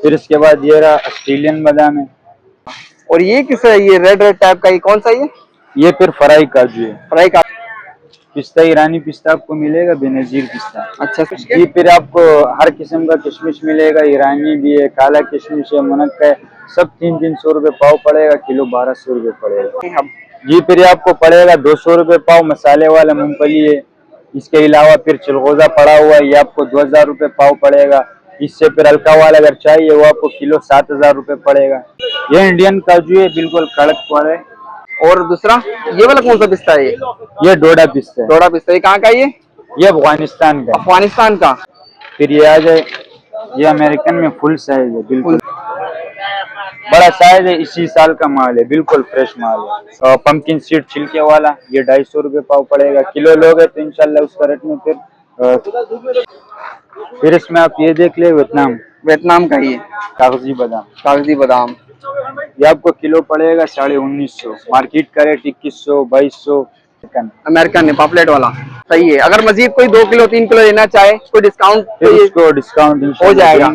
फिर इसके बाद ये रहा ऑस्ट्रेलियन बादाम है। और ये किस है, ये रेड रेड टाइप का, ये कौन सा ये फिर फ्राई काजू है। फ्राई का? पिस्ता ईरानी पिस्ता आपको मिलेगा, बेनजीर पिस्ता। अच्छा जी, फिर आपको हर किस्म का किशमिश मिलेगा, ईरानी भी है, काला किशमिश है, मुनक्का है, सब 300-300 रुपये पाव पड़ेगा, किलो 1200 रुपये पड़ेगा। जी, फिर आपको पड़ेगा 200 रुपये पाव मसाले वाला मूंगफली है। इसके अलावा फिर चिलगोजा पड़ा हुआ है, ये आपको 2000 रुपये पाव पड़ेगा। इससे फिर हल्का वाला अगर चाहिए वो आपको किलो 7000 रुपये पड़ेगा। ये इंडियन काजू है, बिल्कुल कड़क वाला है। और दूसरा ये वाला कौन सा पिस्ता है? ये डोडा पिस्ता है। डोडा पिस्ता, ये कहाँ का? ये अफगानिस्तान का। अफगानिस्तान का। फिर ये आ जाए, ये अमेरिकन में फुल साइज है, बिल्कुल बड़ा साइज है, इसी साल का माल है, बिल्कुल फ्रेश माल है। और पंपकिन सीड छिलके वाला ये 250 रुपये पाव पड़ेगा। किलो लोगे तो इंशाल्लाह उसका रेट में फिर इसमें आप ये देख ले, वियतनाम का ये कागजी बादाम। कागजी बादाम ये आपको किलो पड़ेगा 1950। मार्केट का रेट 2100 2200। अमेरिकन है, पॉपलेट वाला। सही है। अगर मजीद कोई 2 किलो 3 किलो लेना चाहे कोई डिस्काउंट फिर उसको डिस्काउंट हो जाएगा।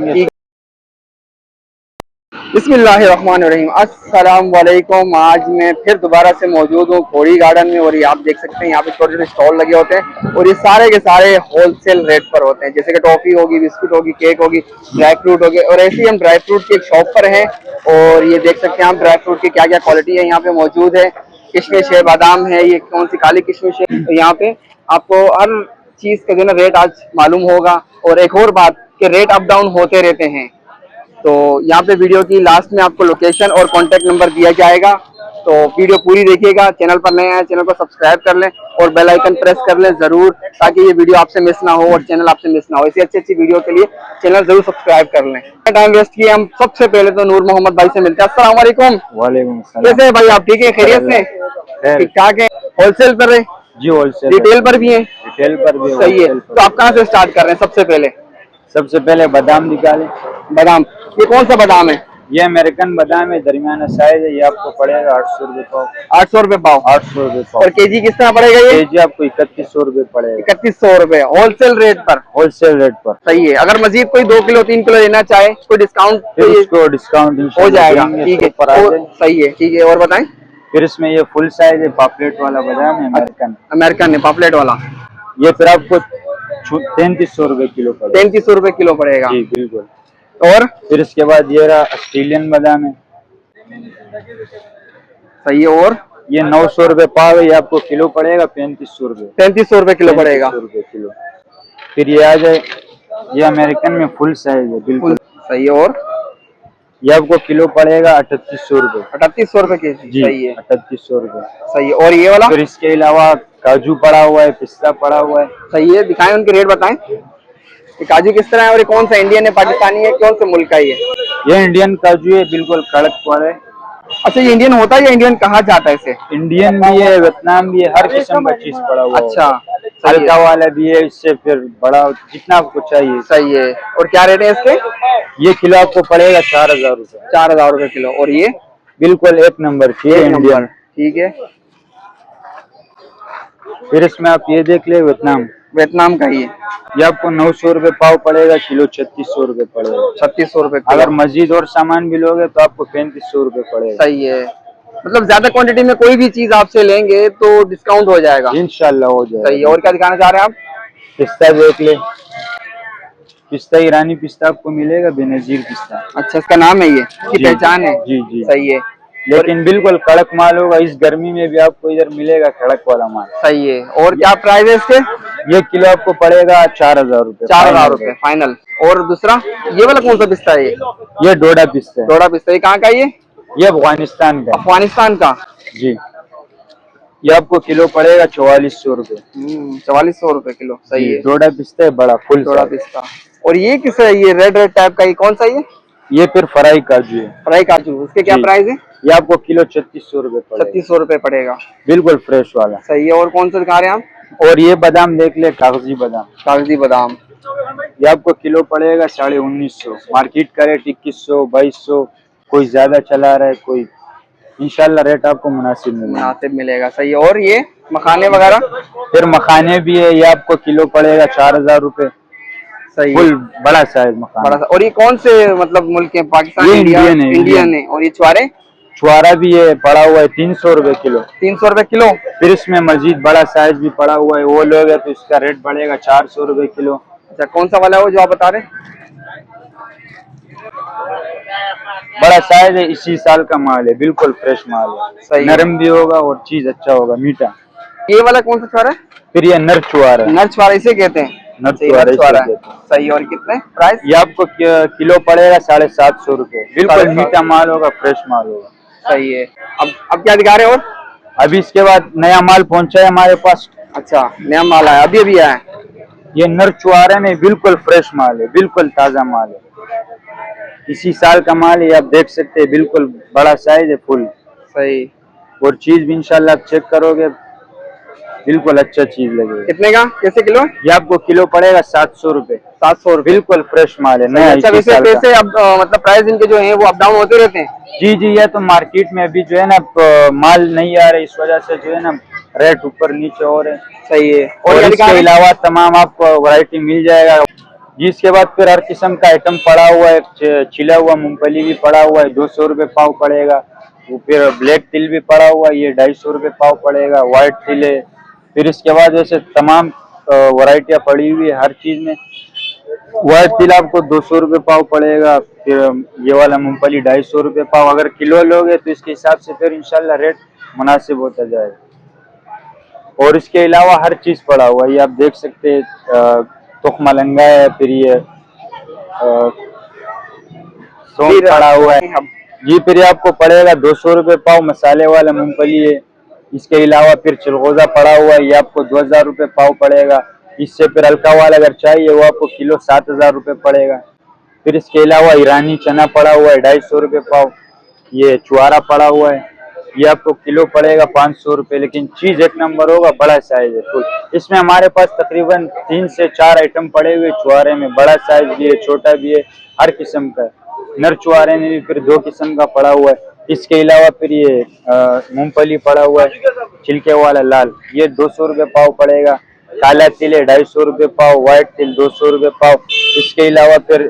बिस्मिल्लाहिर्रहमानिर्रहीम, अस्सलाम वालेकुम। आज मैं फिर दोबारा से मौजूद हूँ खोड़ी गार्डन में, और ये आप देख सकते हैं यहाँ पे छोटे छोटे स्टॉल लगे होते हैं, और ये सारे के सारे होलसेल रेट पर होते हैं। जैसे कि टॉफी होगी, बिस्कुट होगी, केक होगी, ड्राई फ्रूट होगी। और ऐसे ही हम ड्राई फ्रूट की एक शॉप पर हैं, और ये देख सकते हैं आप ड्राई फ्रूट की क्या क्या क्वालिटी है यहाँ पे मौजूद है। किशमिश है, बादाम है, ये कौन सी काली किशमिश है। तो यहाँ पे आपको हर चीज का जो ना रेट आज मालूम होगा। और एक और बात कि रेट अप डाउन होते रहते हैं। तो यहाँ पे वीडियो की लास्ट में आपको लोकेशन और कॉन्टेक्ट नंबर दिया जाएगा, तो वीडियो पूरी देखिएगा। चैनल पर नए आए चैनल को सब्सक्राइब कर लें और बेल आइकन प्रेस कर लें जरूर, ताकि ये वीडियो आपसे मिस ना हो और चैनल आपसे मिस ना हो। ऐसी अच्छी अच्छी वीडियो के लिए चैनल जरूर सब्सक्राइब कर लें। टाइम वेस्ट किए हम सबसे पहले तो नूर मोहम्मद भाई से मिलते हैं। अस्सलाम वालेकुम। वालेकुम सलाम। कैसे है भाई आप? ठीक है, खैरियत से? ठीक ठाक है। होलसेल पर है जी? होलसेल, रिटेल पर भी है? रिटेल पर भी। सही है। तो आप कहाँ से स्टार्ट कर रहे हैं? सबसे पहले बादाम निकालें। बादाम, ये कौन सा बादाम है? ये अमेरिकन बादाम है, दरमियाना साइज है। ये आपको पड़ेगा 800 रुपये पाव। 800 रुपये पाव? 800 रुपये पाव। और केजी किस तरह पड़ेगा ये? केजी आपको 3100 रुपये पड़ेगा। 3100 रुपये होलसेल रेट पर? होलसेल रेट पर। सही है। अगर मजीद कोई 2 किलो 3 किलो लेना चाहे कोई डिस्काउंट उसको डिस्काउंट हो जाएगा। ठीक है, सही है। ठीक है, और बताएं। फिर इसमें ये फुल साइज है, पॉपलेट वाला बादाम है, अमेरिकन है, पॉपलेट वाला। ये फिर आपको 3300 रुपये किलो पड़ेगा। 3300 रुपये किलो पड़ेगा? जी बिल्कुल। और फिर इसके बाद ये रहा ऑस्ट्रेलियन बादाम है। सही है। और ये 900 रुपये पाव है, ये आपको किलो पड़ेगा 3500 रुपये। 3500 रुपये किलो पड़ेगा। 3500 रुपये किलो। फिर ये आ जाए, ये अमेरिकन में फुल साइज है, बिल्कुल सही है। और ये आपको किलो पड़ेगा 3800 रुपये। 3800 रुपये केजी? सही है, 3800 रुपये। सही है। और ये वाला? फिर इसके अलावा काजू पड़ा हुआ है, पिस्ता पड़ा हुआ है। सही है। दिखाएं, उनके रेट बताएं। ये काजू किस तरह है, और ये कौन सा इंडियन है, पाकिस्तानी है, कौन से मुल्क का है ये इंडियन काजू है, बिल्कुल कड़क वाला है। अच्छा, ये इंडियन होता है या इंडियन कहा जाता है इसे? इंडियन भी है, वियतनाम भी है, हर किस्म का चीज पड़ा हुआ है। अच्छा, हल्का वाला भी है, इससे फिर बड़ा जितना आपको चाहिए। सही है। और क्या रेट है इसके? ये किलो आपको पड़ेगा 4000 रुपये। 4000 रुपये किलो। और ये बिल्कुल एक नंबर की है, इंडियन। ठीक है। फिर इसमें आप ये देख ले, वियतनाम का ये आपको 900 रुपये पाव पड़ेगा, किलो 3600 रुपये पड़ेगा। 3600 रुपये। अगर मजीद और सामान भी लोगे तो आपको 3500 रुपये पड़ेगा। सही है। मतलब ज्यादा क्वांटिटी में कोई भी चीज आपसे लेंगे तो डिस्काउंट हो जाएगा? इंशाल्लाह हो जाएगा। सही है। और क्या दिखाना चाह रहे हैं आप? पिस्ता देख ले, पिस्ता ईरानी पिस्ता आपको मिलेगा, बेनजीर पिस्ता। अच्छा, इसका नाम है ये, इसकी पहचान है? जी जी। सही है। लेकिन बिल्कुल कड़क माल होगा, इस गर्मी में भी आपको इधर मिलेगा कड़क वाला माल। सही है। और क्या प्राइस है इसके? ये किलो आपको पड़ेगा 4000 रुपये। 4000 रुपये फाइनल। और दूसरा ये वाला कौन सा पिस्ता है? ये डोडा पिस्ता है। डोडा पिस्ता, ये कहाँ का? ये अफगानिस्तान का। अफगानिस्तान का? जी। ये आपको किलो पड़ेगा 4400 रुपये। 4400 रुपये किलो। सही है। डोडा पिस्ता है, बड़ा फुल डोडा पिस्ता। और ये किस है, ये रेड रेड टाइप का, ये कौन सा? ये फिर फ्राई काजू है। फ्राई काजू, उसके क्या प्राइस है? ये आपको किलो 3600 रुपये पड़ेगा। 3600 रुपये पड़ेगा, बिल्कुल फ्रेश वाला। सही है। और कौन सा दिखा रहे हैं आप? और ये बादाम देख ले, कागजी बादाम। कागजी बादाम, ये आपको किलो पड़ेगा 1950। मार्केट का रेट 2100 2200, कोई ज्यादा चला रहा है, कोई इंशाल्लाह रेट आपको मुनासिब मिलेगा। सही है। और ये मखाने वगैरह? फिर मखाने भी है, ये आपको किलो पड़ेगा 4000 रुपये। सही है। फुल बड़ा साइज मकान। बड़ा सा। और ये कौन से मतलब मुल्क के? पाकिस्तान, ये इंडिया? इंडियन है, इंडियन है। और ये छुआरे? छुआरा भी है, पड़ा हुआ है 300 रुपए किलो। 300 रुपए किलो। फिर इसमें मजीद बड़ा साइज भी पड़ा हुआ है, वो लोगे तो इसका रेट बढ़ेगा 400 रुपए किलो। अच्छा, कौन सा वाला है वो जो आप बता रहे हैं? बड़ा साइज है, इसी साल का माल है, बिल्कुल फ्रेश माल है। सही है। नरम भी होगा और चीज अच्छा होगा, मीठा। ये वाला कौन सा छुआरा है? फिर ये नर छुआरा है। नर छुआरा इसे कहते हैं। नर सही, छुआरा नर इसे छुआरा है। कहते हैं। सही। और कितने प्राइस? ये आपको किलो पड़ेगा 750 रुपए। बिल्कुल 750। मीठा माल होगा, फ्रेश माल होगा। सही है। अब क्या दिखा रहे हो? और अभी इसके बाद नया माल पहुंचा है हमारे पास। अच्छा, नया माल आया, अभी अभी आया है। ये नर छुआरे में बिल्कुल फ्रेश माल है, बिल्कुल ताजा माल है, इसी साल का माल है। आप देख सकते हैं, बिल्कुल बड़ा साइज है, फुल। सही। और चीज भी इंशाल्लाह आप चेक करोगे, बिल्कुल अच्छा चीज लगेगा। कितने का, कैसे किलो? ये आपको किलो पड़ेगा 700 रुपए। 700 रुपए। बिल्कुल फ्रेश माल है, नया अच्छा, इसी वैसे साल का। पैसे अब मतलब प्राइस इनके जो हैं वो अप डाउन होते रहते हैं? जी जी, ये तो मार्केट में अभी जो है ना माल नहीं आ रहा है, इस वजह से जो है ना रेट ऊपर नीचे हो रहे हैं। सही है। और इसके अलावा तमाम आपको वैरायटी मिल जाएगा। जी, इसके बाद फिर हर किस्म का आइटम पड़ा हुआ है, छिला हुआ मूंगफली भी पड़ा हुआ है, 200 रुपये पाव पड़ेगा। वो फिर ब्लैक तिल भी पड़ा हुआ है, ये 250 रुपये पाव पड़ेगा। व्हाइट तिल है। फिर इसके बाद जैसे तमाम वैरायटियाँ पड़ी हुई है हर चीज में। व्हाइट तिल आपको 200 रुपये पाव पड़ेगा। फिर ये वाला मूंगफली 250 रुपये पाव। अगर किलो लोगे तो इसके हिसाब से फिर इंशाल्लाह रेट मुनासिब होता जाएगा। और इसके अलावा हर चीज पड़ा हुआ है, ये आप देख सकते हैं। तुख मलंगा है, फिर ये सौंफ पड़ा हुआ है। जी, फिर ये आपको पड़ेगा 200 रुपये पाव। मसाले वाला मूंगफली है। इसके अलावा फिर चिलगोजा पड़ा हुआ है, ये आपको 2000 रुपये पाव पड़ेगा। इससे फिर हल्का वाला अगर चाहिए वो आपको किलो 7000 रुपये पड़ेगा। फिर इसके अलावा ईरानी चना पड़ा हुआ है 250 रुपये पाव। ये चुआरा पड़ा हुआ है, ये आपको किलो पड़ेगा 500 रुपये। लेकिन चीज एक नंबर होगा, बड़ा साइज है फुल। इसमें हमारे पास तकरीबन 3 से 4 आइटम पड़े हुए चुआरे में। बड़ा साइज भी है, छोटा भी है, हर किस्म का है। नर चुआरे में भी फिर 2 किस्म का पड़ा हुआ है। इसके अलावा फिर ये मूंगफली पड़ा हुआ है, छिलके वाला लाल, ये 200 रुपये पाव पड़ेगा। काला तिल है 250 रुपये पाव। व्हाइट तिल 200 रुपये पाव। इसके अलावा फिर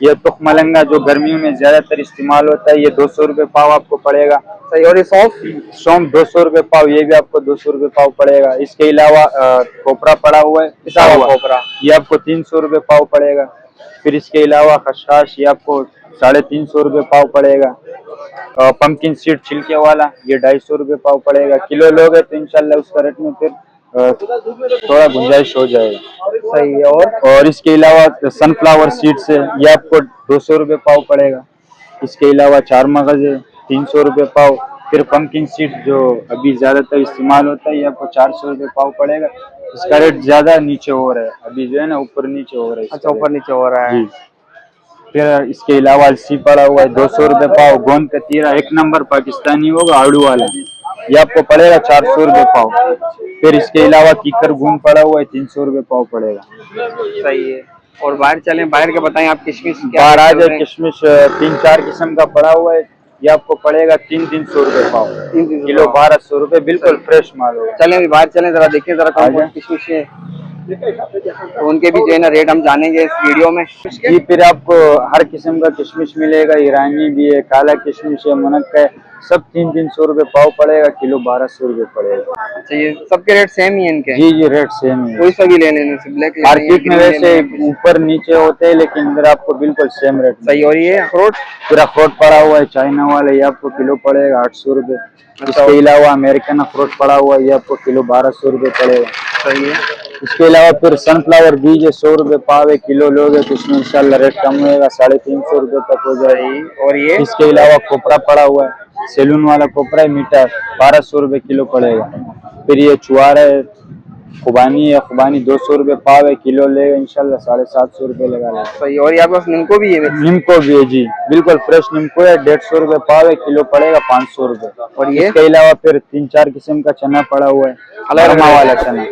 ये तुख मलंगा जो गर्मियों में ज्यादातर इस्तेमाल होता है, ये 200 रुपये पाव आपको पड़ेगा। सही। और ये सौंफ? सौंफ 200 रुपये पाव, ये भी आपको 200 रुपये पाव पड़ेगा। इसके अलावा खोपरा पड़ा हुआ है, पिसा हुआ खोपरा, ये आपको 300 रुपये पाव पड़ेगा। फिर इसके अलावा खसखस, ये आपको 350 रुपये पाव पड़ेगा। पंपकिन सीड छिलके वाला, ये 250 रुपये पाव पड़ेगा। किलो लोगे तो इंशाल्लाह उसका रेट में फिर थोड़ा गुंजाइश हो जाएगा। सही है। और इसके अलावा सनफ्लावर सीड्स है, ये आपको 200 रुपये पाव पड़ेगा। इसके अलावा चार मगज है 300 रुपये पाव। फिर पंपकिन सीड जो अभी ज्यादातर इस्तेमाल होता है, ये आपको 400 रुपये पाव पड़ेगा। इसका रेट ज्यादा नीचे हो रहा है अभी, जो है ना ऊपर नीचे हो रहा है। अच्छा, ऊपर नीचे हो रहा है जी। फिर इसके अलावा अलसी पड़ा हुआ है 200 रुपये पाव। गोंद का तीरा एक नंबर पाकिस्तानी होगा, आड़ू वाला, ये आपको पड़ेगा 400 रुपये पाव। फिर इसके अलावा कीकर घूम पड़ा हुआ है 300 रुपये पाव पड़ेगा। सही है। और बाहर चलें, बाहर के बताएं आप। किशमिश बाहर आ जाए, किशमिश 3-4 किस्म का पड़ा हुआ है, ये आपको पड़ेगा 300 रुपये पाव। किलो 1200 रुपये, बिल्कुल फ्रेश माल होगा। चलें अभी बाहर चलें, जरा देखें जरा कौन कौन किशमिश है, तो उनके भी जो है ना रेट हम जानेंगे इस वीडियो में। जी, फिर आपको हर किस्म का किशमिश मिलेगा, ईरानी भी है, काला किशमिश है, मुनक्का है, सब 300 रुपये पाव पड़ेगा। किलो 1200 रुपये पड़ेगा। अच्छा, ये सबके रेट सेम ही है इनके? जी जी, रेट सेम है। कोई सा भी ले लेने से, ब्लैक मार्केट में वैसे ऊपर नीचे होते हैं, लेकिन इधर आपको बिल्कुल सेम रेट। सही। और ये अखरोट? फिर अखरोट पड़ा हुआ है चाइना वाला, ये आपको किलो पड़ेगा 800 रुपये। इसके अलावा अमेरिकन अखरोट पड़ा हुआ है, ये आपको किलो 1200 रुपये पड़ेगा। सही है। इसके अलावा फिर सनफ्लावर बीज है, 100 रुपये पाव है। किलो लोगे तो इसमें इंशाल्लाह रेट कम होगा, 350 रुपये तक हो जाएगी। और ये इसके अलावा कोपरा पड़ा हुआ है, सैलून वाला कोपरा है, मीठा, 1200 रुपये किलो पड़ेगा। फिर ये चुआरा है, खुबानी है, खुबानी 200 रुपये पाव है। किलो लेगा इंशाल्लाह 750 रुपये लगा लेगा। सही। और यहाँ पास निम्को भी है? निम्को भी है जी, बिल्कुल फ्रेश निम्को है, 150 रुपये पाव है। किलो पड़ेगा 500 रुपये। और ये इसके अलावा फिर 3-4 किस्म का चना पड़ा हुआ है, अलरमा वाला चना,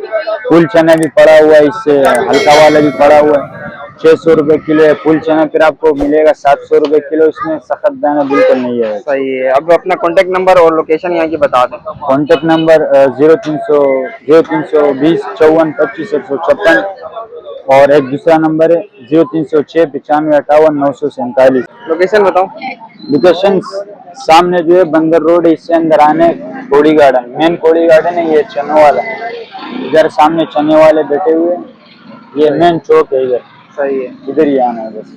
फुल चना भी पड़ा हुआ है, इससे हल्का वाला भी पड़ा हुआ है, 600 रुपये किलो है। फुल चना फिर आपको मिलेगा 700 रुपये किलो, इसमें सख्त दाना बिल्कुल नहीं है। सही है। अब अपना कॉन्टेक्ट नंबर और लोकेशन यहाँ की बता दें। Contact number 0320 54 25 156। और एक दूसरा नंबर है 0306 95 58 947। लोकेशन बताओ। लोकेशन सामने जो है बंदर रोड है, इससे अंदर आने कोड़ी गार्डन, मेन कोड़ी गार्डन है, ये चने वाला, इधर सामने चने वाले बैठे हुए हैं, ये मेन चौक है इधर, सही है। इधर ही आना है बस।